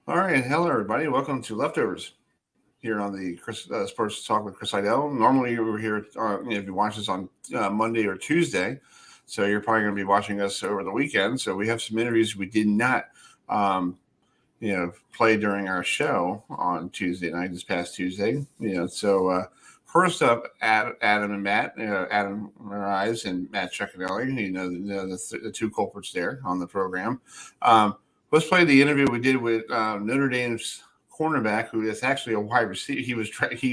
All right, hello everybody. Welcome to Leftovers here on the Sports Talk with Chris Heidel. Normally we're here, if you watch us on Monday or Tuesday, so you're probably going to be watching us over the weekend. So we have some interviews we did not, play during our show on Tuesday night, this past Tuesday. First up, Adam and Matt, Adam Rise and Matt Chuckinelli, the two culprits there on the program. Let's play the interview we did with Notre Dame's cornerback, who is actually a wide receiver. He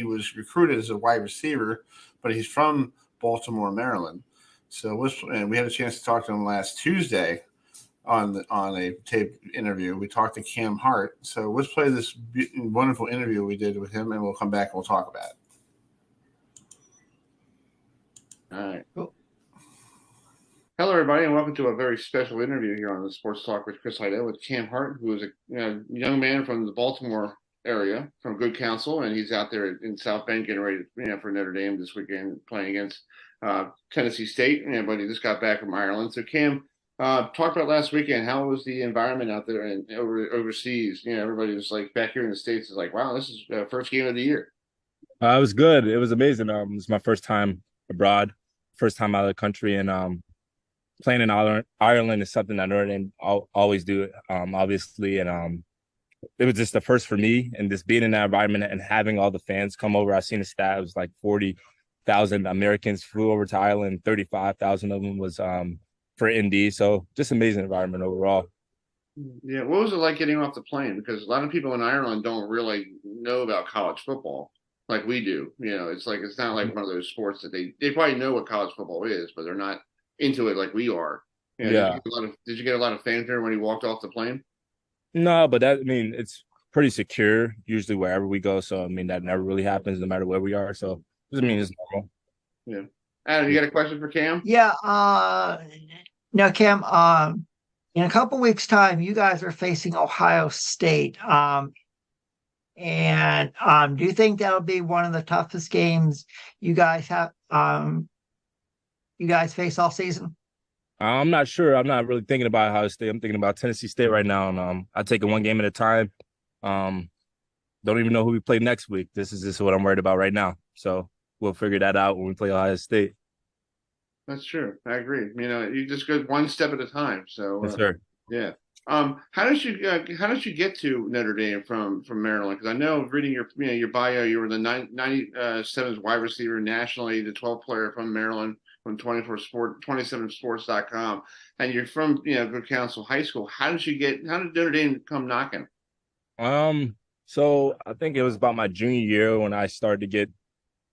was recruited as a wide receiver, but he's from Baltimore, Maryland. And we had a chance to talk to him last Tuesday on a tape interview. We talked to Cam Hart. So let's play this wonderful interview we did with him, and we'll come back and we'll talk about it. All right. Cool. Hello, everybody, and welcome to a very special interview here on the Sports Talk with Chris Heidel with Cam Hart, who is a young man from the Baltimore area, from Good Counsel, and he's out there in South Bend getting ready for Notre Dame this weekend, playing against Tennessee State. But he just got back from Ireland. So, Cam, talk about last weekend. How was the environment out there and overseas? Everybody was like back here in the States is like, wow, this is the first game of the year. It was good. It was amazing. It was my first time abroad, first time out of the country, and playing in Ireland is something that Notre Dame always do, obviously, and it was just the first for me, and just being in that environment and having all the fans come over. I seen the stat; it was like 40,000 Americans flew over to Ireland. 35,000 of them was for ND. So just amazing environment overall. Yeah, what was it like getting off the plane? Because a lot of people in Ireland don't really know about college football like we do. It's not like one of those sports that they probably know what college football is, but they're not into it like we are. Yeah. Did you get a lot of fanfare when he walked off the plane? No, but it's pretty secure usually wherever we go. So that never really happens no matter where we are. So it's normal. Yeah. Adam, you got a question for Cam? Yeah. Now, Cam, in a couple weeks' time, you guys are facing Ohio State. And do you think that'll be one of the toughest games you guys face all season? I'm not sure. I'm not really thinking about Ohio State. I'm thinking about Tennessee State right now, and I take it one game at a time. Don't even know who we play next week. This is just what I'm worried about right now. So we'll figure that out when we play Ohio State. That's true. I agree. You just go one step at a time. So yes, sir. Yeah. How did you get to Notre Dame from Maryland? Because I know reading your bio, you were the 97th wide receiver nationally, the 12th player from Maryland from 27sports.com, and you're from Good Counsel High School. How did Notre Dame come knocking? So I think it was about my junior year when I started to get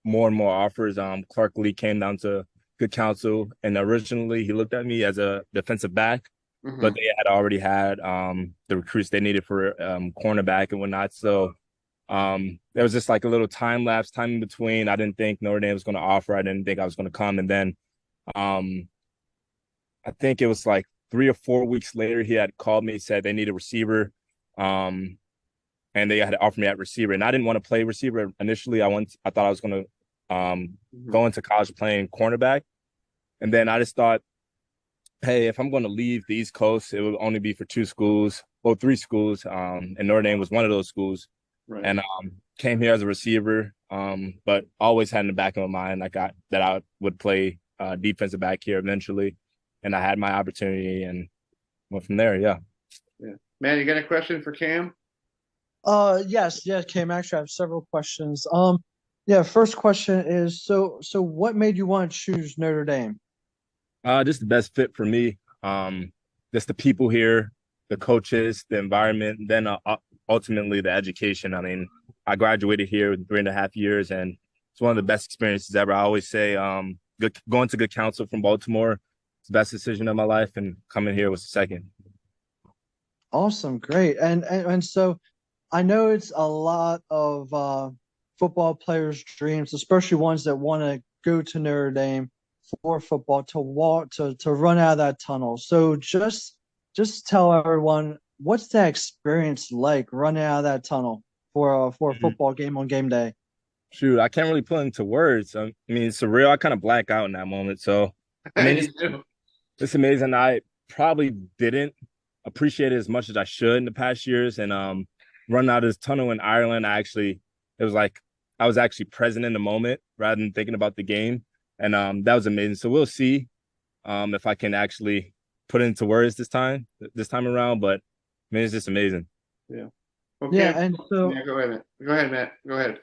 more and more offers. Clark Lee came down to Good Counsel, and originally he looked at me as a defensive back. Mm-hmm. But they had already had the recruits they needed for cornerback and whatnot. So there was just like a little time in between. I didn't think Notre Dame was going to offer. I didn't think I was going to come. And then I think it was like 3 or 4 weeks later, he had called me, said they need a receiver. And they had offered me at receiver. And I didn't want to play receiver initially. I thought I was going to go into college playing cornerback. And then I just thought, hey, if I'm going to leave the East Coast, it would only be for 3 schools. And Notre Dame was one of those schools. Right. And came here as a receiver, but always had in the back of my mind that I would play defensive back here eventually. And I had my opportunity and went from there, yeah. Man, you got a question for Cam? Yes, Cam. Actually, I have several questions. First question is, so what made you want to choose Notre Dame? Just the best fit for me. Just the people here, the coaches, the environment, then ultimately the education. I graduated here with 3.5 years, and it's one of the best experiences ever. I always say, going to Good Counsel from Baltimore, it's the best decision of my life, and coming here was the second. Awesome, great, and so I know it's a lot of football players' dreams, especially ones that want to go to Notre Dame for football, to run out of that tunnel. So just tell everyone, what's that experience like running out of that tunnel for a football game on game day? Shoot, I can't really put into words. It's surreal. I kind of black out in that moment. So it's amazing. I probably didn't appreciate it as much as I should in the past years. And running out of this tunnel in Ireland, it was like I was actually present in the moment rather than thinking about the game. And that was amazing. So we'll see if I can actually put it into words this time around. But I mean, it's just amazing. Yeah. Okay. Yeah, and so Yeah, go ahead, Matt. Go ahead.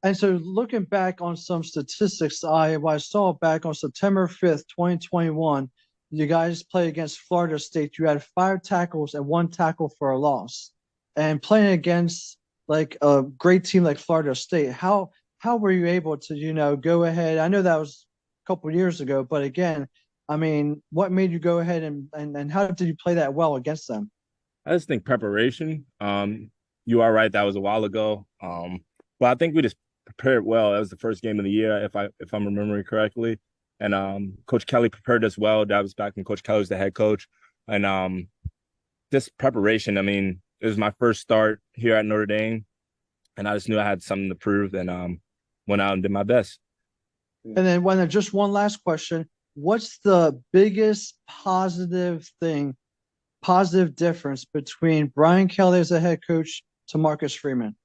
And so looking back on some statistics, I saw back on September 5th, 2021, you guys played against Florida State. You had 5 tackles and 1 tackle for a loss. And playing against like a great team like Florida State, how were you able to, go ahead? I know that was a couple of years ago, but again, I mean, what made you go ahead and how did you play that well against them? I just think preparation. You are right, that was a while ago. But I think we just prepared well. That was the first game of the year, if I'm remembering correctly. And Coach Kelly prepared us well. That was back when Coach Kelly was the head coach. And just preparation. I mean, it was my first start here at Notre Dame, and I just knew I had something to prove, and went out and did my best. And then just one last question. What's the biggest positive difference between Brian Kelly as a head coach to Marcus Freeman?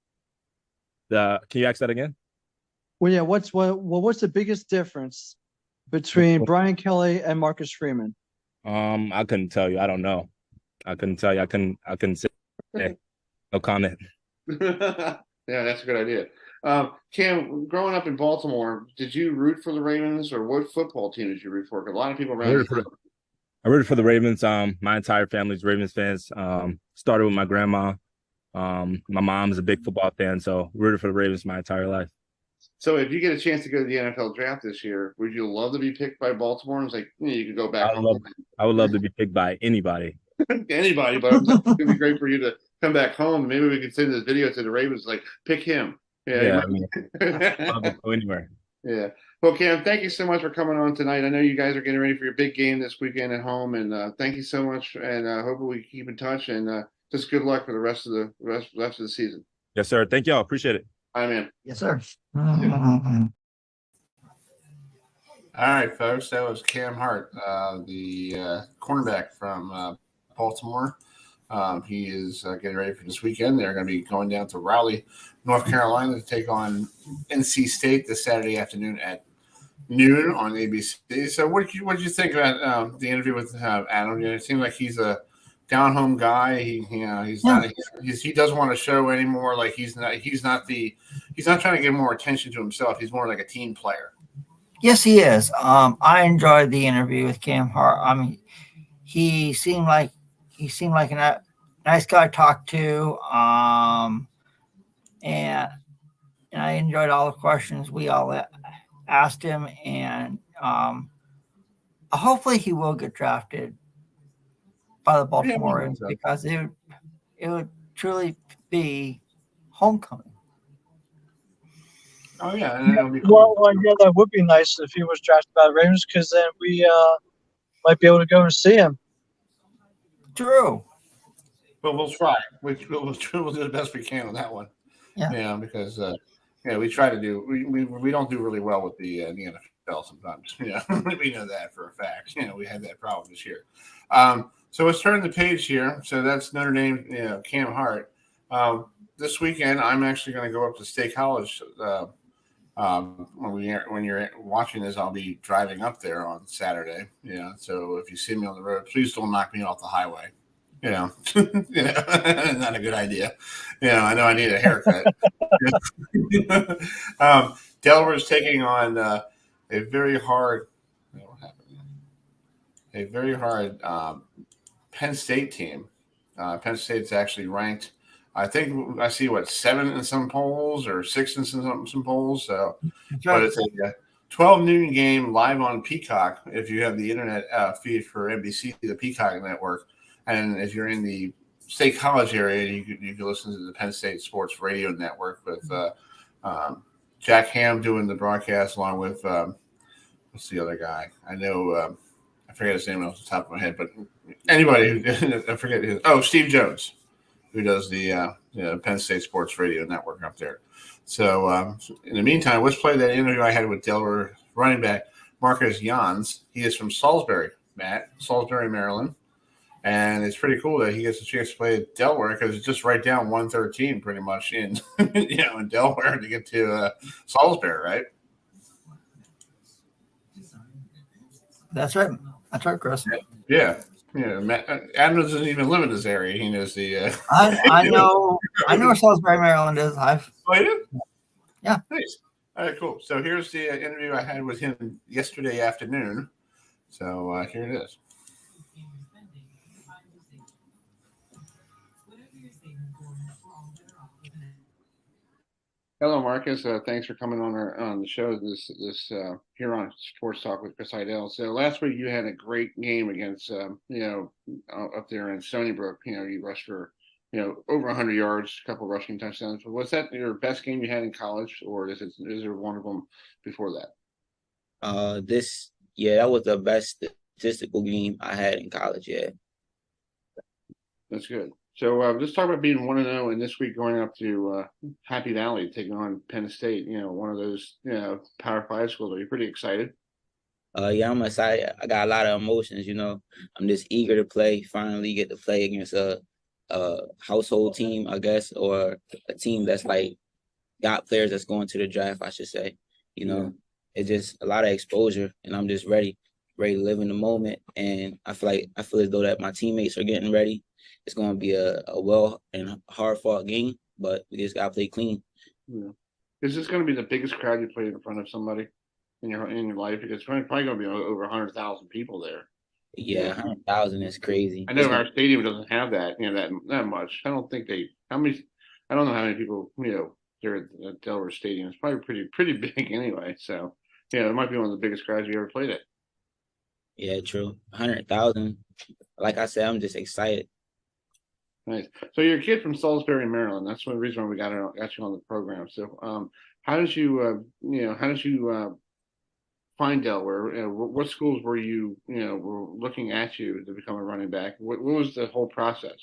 Can you ask that again? Well, yeah. What's the biggest difference between Brian Kelly and Marcus Freeman? I couldn't tell you. I don't know. I couldn't tell you. I couldn't say. No comment. Yeah, that's a good idea. Cam, growing up in Baltimore, did you root for the Ravens, or what football team did you root for? 'Cause a lot of people around. I rooted for the Ravens. My entire family's Ravens fans. Started with my grandma. My mom's a big football fan, so rooted for the Ravens my entire life. So if you get a chance to go to the NFL draft this year, would you love to be picked by Baltimore? And it's like, you could go back home. I would love to be picked by anybody. Anybody, but it would be great for you to come back home. Maybe we could send this video to the Ravens, like, pick him. Yeah, I mean, I'll go anywhere. Yeah. Well, Cam, thank you so much for coming on tonight. I know you guys are getting ready for your big game this weekend at home, and thank you so much. And hopefully we keep in touch. And just good luck for the rest of the season. Yes, sir. Thank y'all. Appreciate it. I'm in. Yes, sir. All right, folks. That was Cam Hart, the cornerback from Baltimore. He is getting ready for this weekend. They're going to be going down to Raleigh, North Carolina, to take on NC State this Saturday afternoon at noon on ABC. So, what did you think about the interview with Adam? It seems like he's a down-home guy. He doesn't want to show anymore. Like he's not trying to get more attention to himself. He's more like a team player. Yes, he is. I enjoyed the interview with Cam Hart. I mean, he seemed like a nice guy to talk to. And I enjoyed all the questions we all asked him, and hopefully he will get drafted by the Baltimoreans, because it would truly be homecoming. Oh yeah, and it'll be cool. Well, yeah, that would be nice if he was drafted by the Ravens, because then we might be able to go and see him. True. But we'll try. We'll do the best we can on that one. Yeah. Because we try to do. We don't do really well with the NFL sometimes. We know that for a fact. We had that problem this year. So let's turn the page here. So that's Notre Dame. Cam Hart. This weekend, I'm actually going to go up to State College. When you're watching this, I'll be driving up there on Saturday. So if you see me on the road, please don't knock me off the highway. Not a good idea. I know I need a haircut. Delaware is taking on a very hard Penn State team. Penn State's actually ranked. I think I see 7 in some polls or 6 in some polls. So, but it's a 12 noon game live on Peacock. If you have the internet feed for NBC, the Peacock network, and if you're in the State College area, you can listen to the Penn State Sports Radio Network with Jack Ham doing the broadcast, along with what's the other guy? I know I forget his name off the top of my head, but anybody I forget his. Oh, Steve Jones, who does the Penn State Sports Radio Network up there. So in the meantime, let's play that interview I had with Delaware running back Marcus Jans. He is from Salisbury, Maryland. And it's pretty cool that he gets a chance to play at Delaware because it's just right down 113 pretty much in in Delaware to get to Salisbury, right? That's right. That's right, Chris. Yeah. Adam doesn't even live in this area. He knows the. I know where Salisbury, Maryland is. Oh, you do? Yeah. Nice. All right, cool. So here's the interview I had with him yesterday afternoon. So here it is. Hello, Marcus. Thanks for coming on the show. This here on Sports Talk with Chris Heidel. So last week you had a great game against up there in Stony Brook. You rushed for over 100 yards, a couple rushing touchdowns. Was that your best game you had in college, or is there one of them before that? That was the best statistical game I had in college. Yeah, that's good. So let's talk about being 1-0 and this week going up to Happy Valley taking on Penn State. One of those Power 5 schools. Are you pretty excited? Yeah, I'm excited. I got a lot of emotions. I'm just eager to play. Finally, get to play against a household team, I guess, or a team that's like got players that's going to the draft, I should say. It's just a lot of exposure, and I'm just ready to live in the moment. And I feel as though that my teammates are getting ready. It's going to be a well and hard fought game, but we just got to play clean. Yeah. Is this going to be the biggest crowd you played in front of somebody in your life? Because it's probably going to be over 100,000 people there. Yeah, 100,000 is crazy. I know our stadium doesn't have that, that much. I don't think I don't know how many people, there at Delaware Stadium. It's probably pretty big anyway. So, it might be one of the biggest crowds you ever played at. Yeah, true. 100,000. Like I said, I'm just excited. Nice. So you're a kid from Salisbury, Maryland. That's one reason why we got you on the program. So, how did you find Delaware? What schools were you, were looking at you to become a running back? What was the whole process?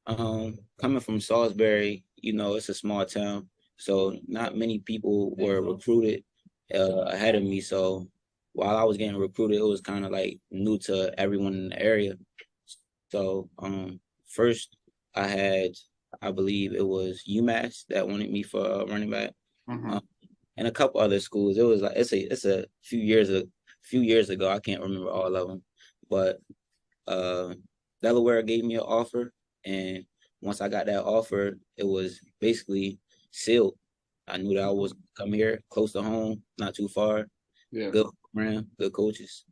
Coming from Salisbury, it's a small town, so not many people were recruited ahead of me. So while I was getting recruited, it was kind of like new to everyone in the area. So, first, I had, I believe it was UMass that wanted me for a running back, and a couple other schools. It was like it's a few years ago. I can't remember all of them, but Delaware gave me an offer, and once I got that offer, it was basically sealed. I knew that I was come here, close to home, not too far. Yeah, good program, good coaches.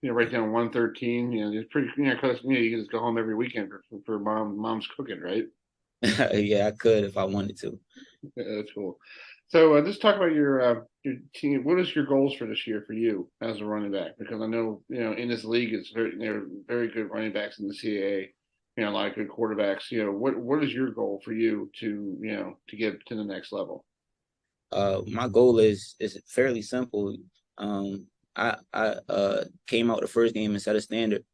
Right down 113. It's pretty. Cause you can just go home every weekend for mom's cooking, right? Yeah, I could if I wanted to. Yeah, that's cool. So let's talk about your team. What is your goals for this year for you as a running back? Because I know in this league, there are very good running backs in the CAA. A lot of good quarterbacks. What is your goal for you to get to the next level? My goal is fairly simple. I came out the first game and set a standard,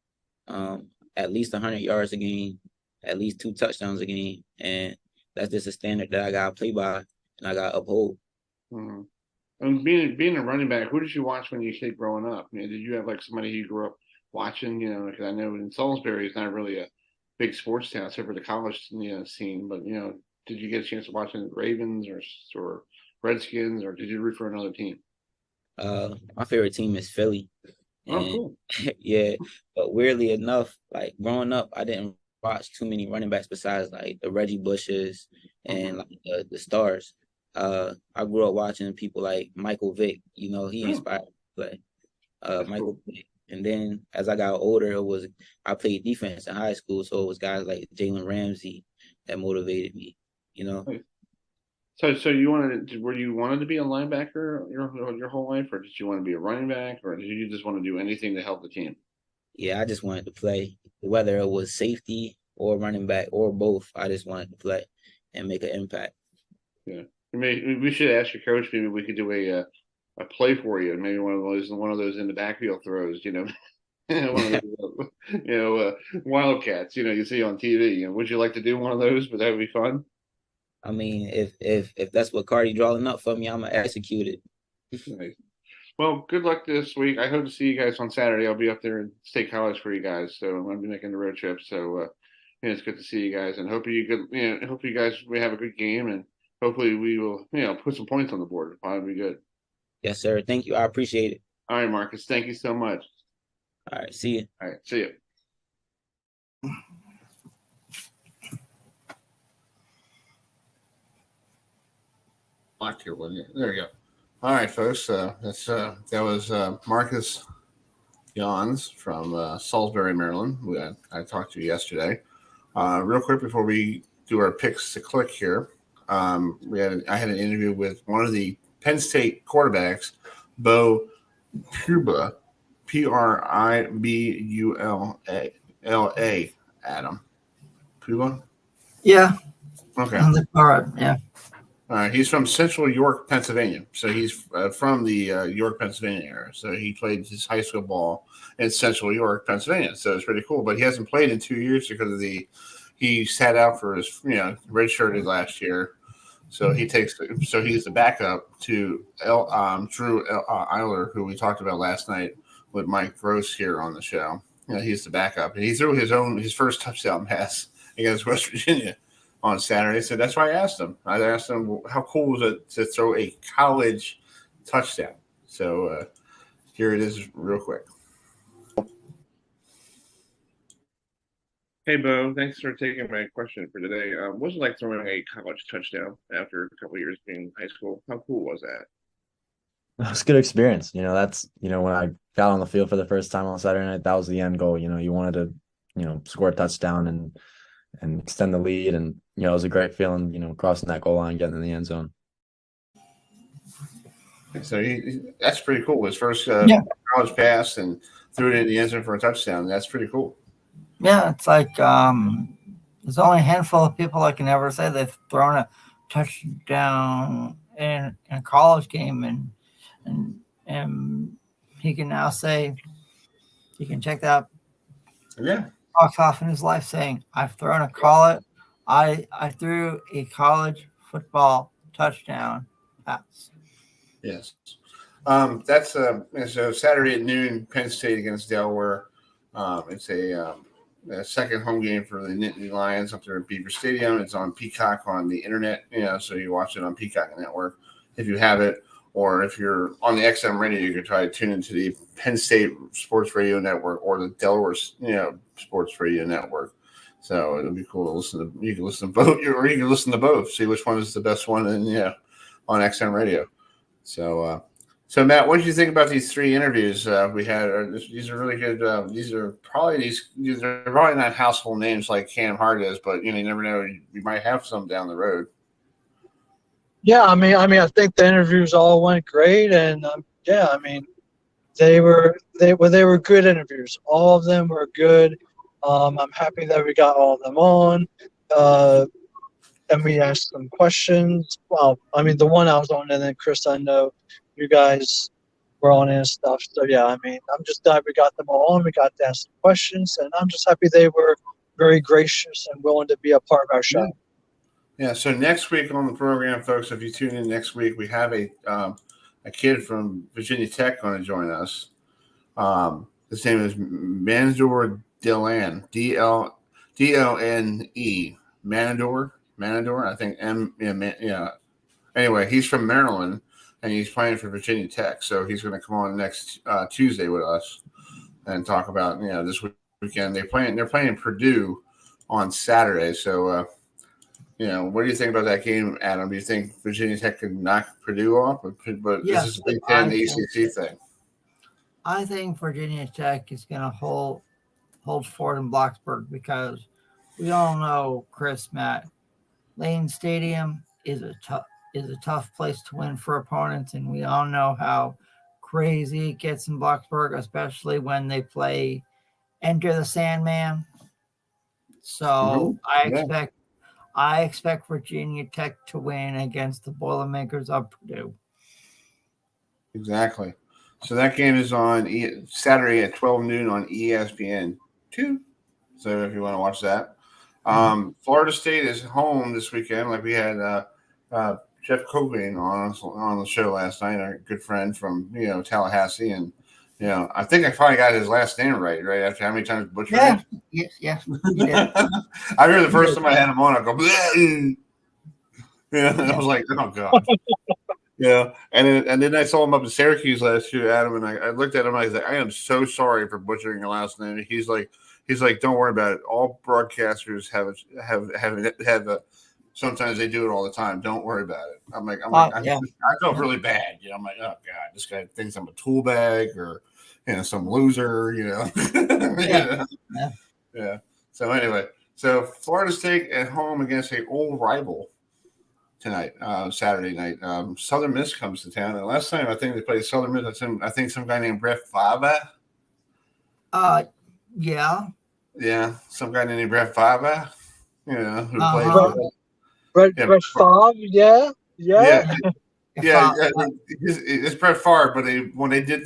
at least 100 yards a game, at least 2 touchdowns a game, and that's just a standard that I got to play by and I got to uphold. Mm-hmm. And being a running back, who did you watch when you were growing up? Did you have like somebody you grew up watching? Because I know in Salisbury it's not really a big sports town except for the college scene, but did you get a chance to watch the Ravens or Redskins, or did you root for another team? My favorite team is Philly. Oh, cool. Yeah, but weirdly enough, like growing up, I didn't watch too many running backs besides like the Reggie Bushes and like the stars. I grew up watching people like Michael Vick. He inspired me to play. Michael Vick. And then as I got older, I played defense in high school, so it was guys like Jalen Ramsey that motivated me. So you wanted to be a linebacker your whole life, or did you want to be a running back, or did you just want to do anything to help the team? Yeah, I just wanted to play, whether it was safety or running back or both. I just wanted to play and make an impact. Yeah, we should ask your coach. Maybe we could do a play for you, maybe one of those in the backfield throws. One of those, wildcats. You see on TV. Would you like to do one of those? But that would be fun. I mean, if that's what Cardi drawing up for me, I'm gonna execute it. Nice. Well, good luck this week. I hope to see you guys on Saturday. I'll be up there in State College for you guys, so I'm going to be making the road trip. So it's good to see you guys, and hope you guys we have a good game, and hopefully we will put some points on the board. It'll probably be good. Yes, sir. Thank you. I appreciate it. All right, Marcus. Thank you so much. All right. See you. All right. See you. Locked here, wasn't it? There you go. All right, folks. That was Marcus Jans from Salisbury, Maryland. I talked to you yesterday. Real quick before we do our picks to click here, I had an interview with one of the Penn State quarterbacks, Beau Pribula, Pribula. Adam. Pribula? Yeah. Okay. All right. Yeah. He's from Central York, Pennsylvania. So he's from the York, Pennsylvania area. So he played his high school ball in Central York, Pennsylvania. So it's pretty cool. But he hasn't played in 2 years because he sat out for his redshirted last year. So he's the backup to Drew Eiler, who we talked about last night with Mike Gross here on the show. He's the backup, and he threw his first touchdown pass against West Virginia on Saturday. So that's why I asked him. I asked him how cool was it to throw a college touchdown. So here it is, real quick. Hey, Beau, thanks for taking my question for today. What was it like throwing a college touchdown after a couple of years being in high school? How cool was that? It was a good experience. That's, when I got on the field for the first time on Saturday night, that was the end goal. You wanted to, score a touchdown and extend the lead. And, it was a great feeling, crossing that goal line, getting in the end zone. So that's pretty cool. His first college pass and threw it in the end zone for a touchdown. That's pretty cool. Yeah, it's like there's only a handful of people that can ever say they've thrown a touchdown in a college game, and he can now say he can check that box off in his life, saying I've thrown a college, I threw a college football touchdown pass. Yes, that's so Saturday at noon, Penn State against Delaware. It's a second home game for the Nittany Lions up there in Beaver Stadium. It's on Peacock on the internet, so you watch it on Peacock Network if you have it, or if you're on the XM radio, you can try to tune into the Penn State Sports Radio Network or the Delaware, Sports Radio Network. So it'll be cool to listen to. You can listen to both, or you can listen to both. See which one is the best one, and on XM radio. So Matt, what did you think about these three interviews we had? These are really good. These are probably not household names like Cam Hart is, but you never know. We might have some down the road. Yeah, I mean, I think the interviews all went great, and they were good interviews. All of them were good. I'm happy that we got all of them on. And we asked them questions. Well, the one I was on, and then Chris, I know you guys were on and stuff. So, yeah, I'm just glad we got them all on. We got to ask some questions, and I'm just happy they were very gracious and willing to be a part of our show. Yeah, so next week on the program, folks, if you tune in next week, we have a kid from Virginia Tech going to join us. His name is Manador Delan, D-L-N-E, Manador, I think Anyway, he's from Maryland, and he's playing for Virginia Tech. So he's going to come on next Tuesday with us and talk about this weekend. They're playing Purdue on Saturday. So what do you think about that game, Adam? Do you think Virginia Tech could knock Purdue off? But Yes, this is Big Ten, the ACC thing. I think Virginia Tech is going to hold fort in Blacksburg because we all know, Chris, Matt, Lane Stadium is a tough place to win for opponents, and we all know how crazy it gets in Blacksburg, especially when they play Enter the Sandman. So I expect Virginia Tech to win against the Boilermakers of Purdue. Exactly. So that game is on Saturday at 12 noon on ESPN2. So if you want to watch that. Florida State is home this weekend. Like we had Jeff Cobain on the show last night, our good friend from Tallahassee, and I think I finally got his last name right after how many times butchered it. Yeah. You did. I remember the first time I had him on, I go, and I was like, oh god. And then I saw him up in Syracuse last year, Adam, and I looked at him. I was like, I am so sorry for butchering your last name. He's like, don't worry about it. All broadcasters have a. Sometimes they do it all the time. Don't worry about it. I felt really bad. I'm like, oh god, this guy thinks I'm a tool bag or some loser. Yeah. So anyway, Florida State at home against an old rival tonight, Saturday night. Southern Miss comes to town, and last time I think they played Southern Miss. I think some guy named Brett Favre. Yeah, some guy named Brett Favre. Who played. Brett Favre, yeah. It's Brett Favre. But when they did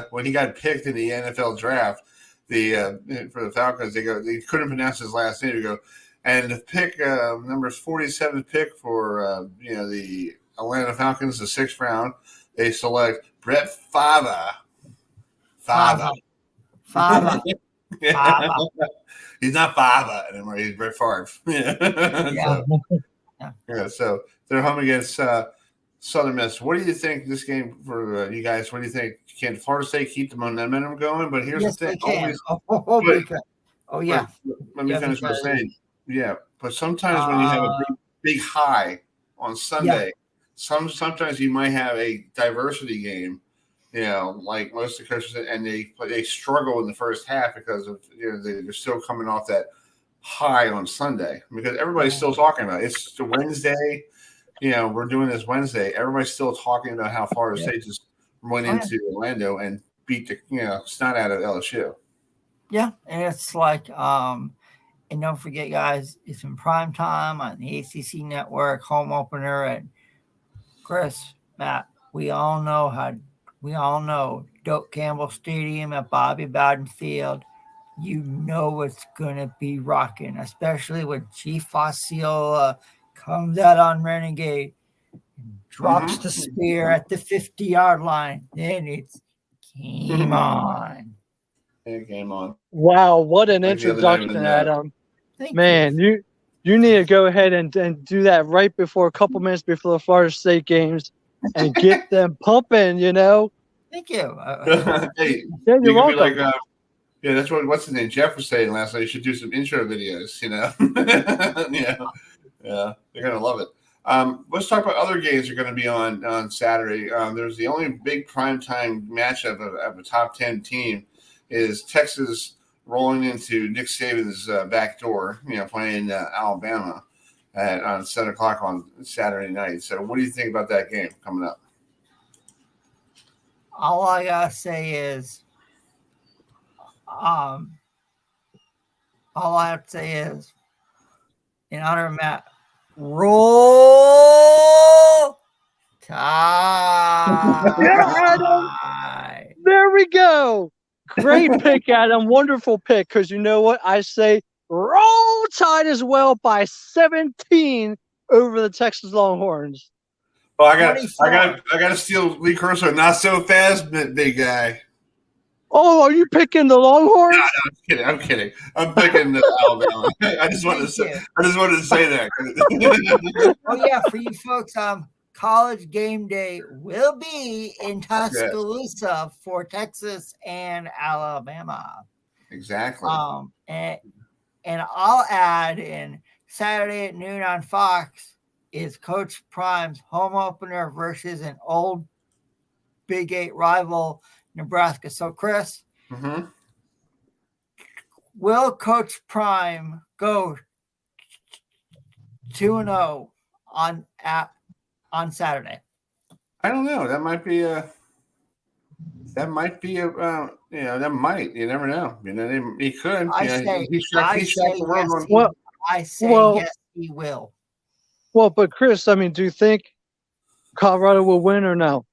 when he got picked in the NFL draft, for the Falcons, they couldn't pronounce his last name. They go, and the pick number 47 pick for the Atlanta Falcons, the 6th round, they select Brett Favre. Favre. He's not Favre anymore. He's Brett Favre. So they're home against Southern Miss. What do you think this game for you guys? What do you think? Can Florida State keep the momentum going? But here's the thing. Let me finish by saying, but sometimes when you have a big high on Sunday, sometimes you might have a diversity game. Like most of the coaches, and they struggle in the first half because of they're still coming off that high on Sunday because everybody's still talking about it. It's the Wednesday. We're doing this Wednesday. Everybody's still talking about how Florida State just went into Orlando and beat the snot out of LSU. Yeah, and it's like, and don't forget, guys, it's in prime time on the ACC network, home opener. And Chris, Matt, we all know Doak Campbell Stadium at Bobby Bowden Field. It's going to be rocking, especially when Chief Osceola comes out on Renegade, drops the spear at the 50-yard line. Then it's game on. Game on. Wow, what an introduction, Adam. Man, you need to go ahead and do that right before a couple minutes before the Florida State games and get them pumping, Thank you. Hey, you're welcome. That's what's his name? Jeff was saying last night. You should do some intro videos, Yeah, they're gonna love it. Let's talk about other games that are going to be on Saturday. There's the only big primetime matchup of a top 10 team is Texas rolling into Nick Saban's back door, playing Alabama on 7 o'clock on Saturday night. So what do you think about that game coming up? All I got to say is, in honor of Matt, roll tide. Adam, there we go. Great pick, Adam. Wonderful pick. Because you know what? I say roll tide as well by 17 over the Texas Longhorns. Well, I got to steal Lee Cursor. Not so fast, big guy. Oh, are you picking the Longhorns? No, I'm kidding. I'm picking the Alabama. I just wanted to say that. Oh yeah, for you folks, College Game Day will be in Tuscaloosa for Texas and Alabama. Exactly. And I'll add in Saturday at noon on Fox is Coach Prime's home opener versus an old Big 8 rival, Nebraska. So, Chris, will Coach Prime go 2-0 on Saturday? I don't know. That might be a. You never know. He could. I say yes, he will. Well, but Chris, do you think Colorado will win or no?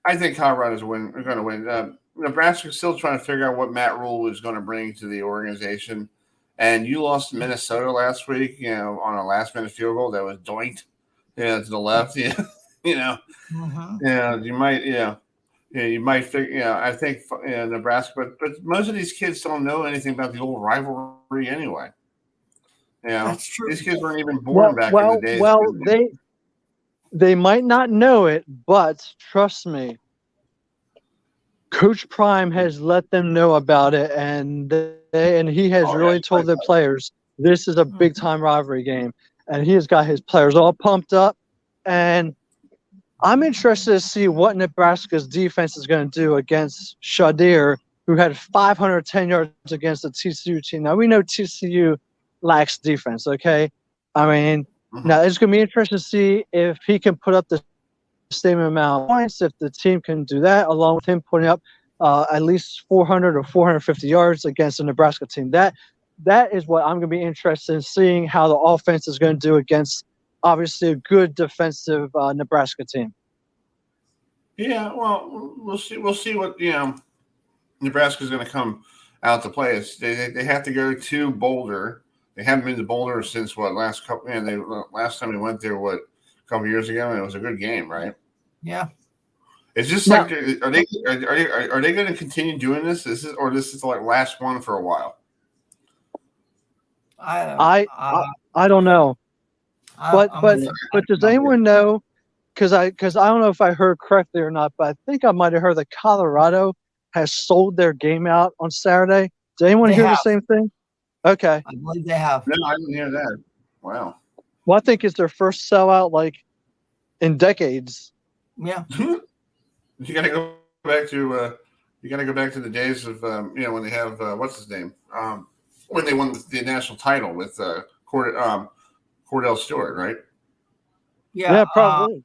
I think Colorado's going to win. Nebraska's still trying to figure out what Matt Rule is going to bring to the organization. And you lost to Minnesota last week, on a last-minute field goal that was doinked. to the left. Yeah, you might, you might figure. I think Nebraska, but most of these kids don't know anything about the old rivalry anyway. That's true. These kids weren't even born back in the days. Well, they might not know it, but trust me, Coach Prime has let them know about it, and he has really told their players this is a big time rivalry game, and he has got his players all pumped up. And I'm interested to see what Nebraska's defense is going to do against Shadir, who had 510 yards against the TCU team. Now we know TCU lacks defense. Okay, I mean. Now, it's going to be interesting to see if he can put up the same amount of points, if the team can do that, along with him putting up at least 400 or 450 yards against the Nebraska team. That is what I'm going to be interested in seeing how the offense is going to do against, obviously, a good defensive Nebraska team. Yeah, well, we'll see. We'll see what Nebraska's going to come out to play. They have to go to Boulder. They haven't been to Boulder since last time we went there a couple years ago, and it was a good game, right? Yeah. It's just like are they going to continue doing this? This is the last one for a while. I don't know, but does anyone know? Because I don't know if I heard correctly or not, but I think I might have heard that Colorado has sold their game out on Saturday. Did anyone hear the same thing? Okay. I believe they have. No, I didn't hear that. Wow. Well, I think it's their first sellout in decades. Yeah. You got to go back to the days of when they have what's his name when they won the national title with Cordell Stewart, right? Yeah, probably.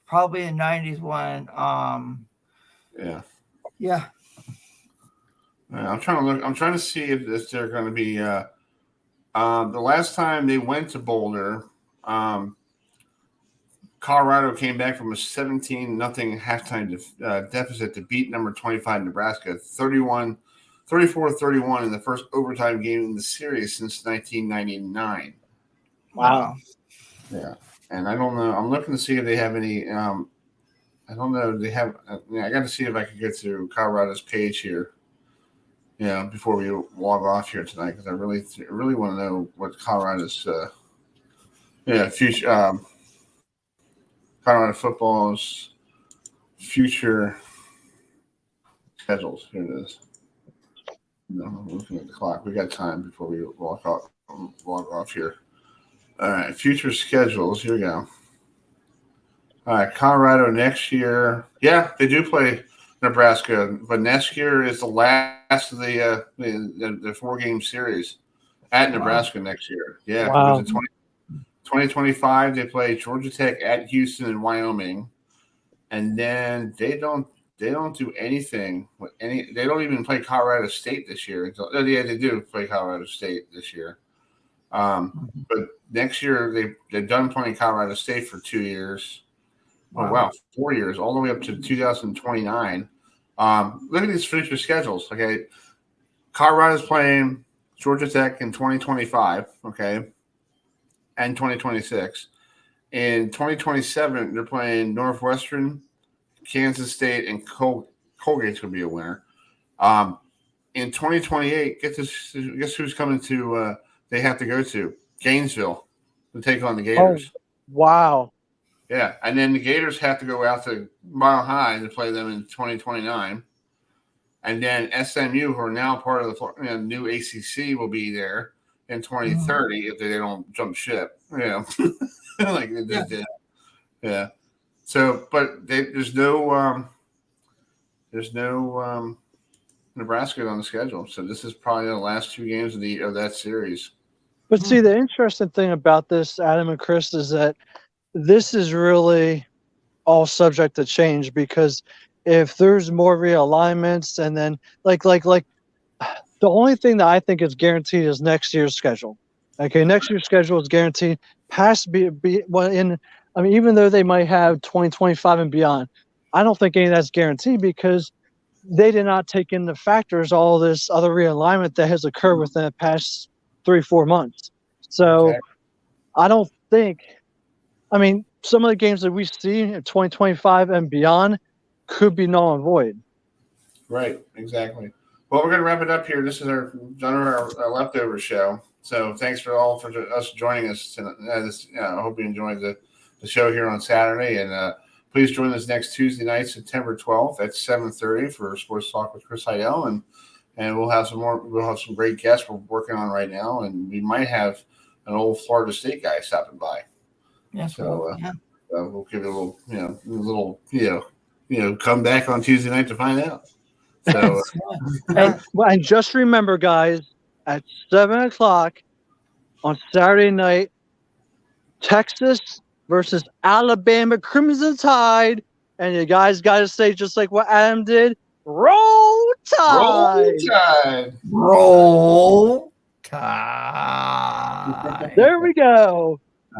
Probably in '90s when. Yeah. I'm trying to look. I'm trying to see if they're going to be. The last time they went to Boulder, Colorado came back from a 17-0 halftime deficit to beat number 25 Nebraska 34-31 in the first overtime game in the series since 1999. Wow. Yeah, and I don't know. I'm looking to see if they have any. I don't know. If they have. I got to see if I can get to Colorado's page here. Before we log off here tonight, because I really want to know what Colorado's future Colorado football's future schedules. Here it is. I'm looking at the clock. We got time before we log off here. All right, future schedules. Here we go. All right, Colorado next year. Yeah, they do play Nebraska, but next year is the last of the 4-game series at Nebraska next year. Yeah, wow. 2025 they play Georgia Tech at Houston and Wyoming, and then they don't do anything with any. They don't even play Colorado State this year. Yeah, they do play Colorado State this year, but next year they've done playing Colorado State for 2 years. Oh, wow, 4 years, all the way up to 2029. Look at these future schedules. Okay, Colorado's playing Georgia Tech in 2025. Okay, and 2026. In 2027, they're playing Northwestern, Kansas State, and Colgate's going to be a winner. In 2028, guess who's coming to? They have to go to Gainesville to take on the Gators. Oh, wow. Yeah, and then the Gators have to go out to Mile High to play them in 2029. And then SMU, who are now part of the new ACC, will be there in 2030 if they don't jump ship. Like they just did. Yeah. So, but there's no Nebraska on the schedule. So this is probably the last 2 games of that series. But see, the interesting thing about this, Adam and Chris, is that this is really all subject to change, because if there's more realignments, and then like the only thing that I think is guaranteed is next year's schedule. Okay, next year's schedule is guaranteed. Past even though they might have 2025 and beyond, I don't think any of that's guaranteed, because they did not take into factors all this other realignment that has occurred within the past 3-4 months. So I don't think I mean, some of the games that we see in 2025 and beyond could be null and void. Right, exactly. Well, we're going to wrap it up here. This is our leftover show. So thanks for us joining us tonight. I hope you enjoyed the show here on Saturday, and please join us next Tuesday night, September 12th at 7:30 for Sports Talk with Chris Heidel, and we'll have some more. We'll have some great guests we're working on right now, and we might have an old Florida State guy stopping by. Yes, So yeah. we'll give it a little, come back on Tuesday night to find out. So And just remember, guys, at 7:00 on Saturday night, Texas versus Alabama Crimson Tide, and you guys got to say just like what Adam did: Roll Tide! Roll Tide! There we go.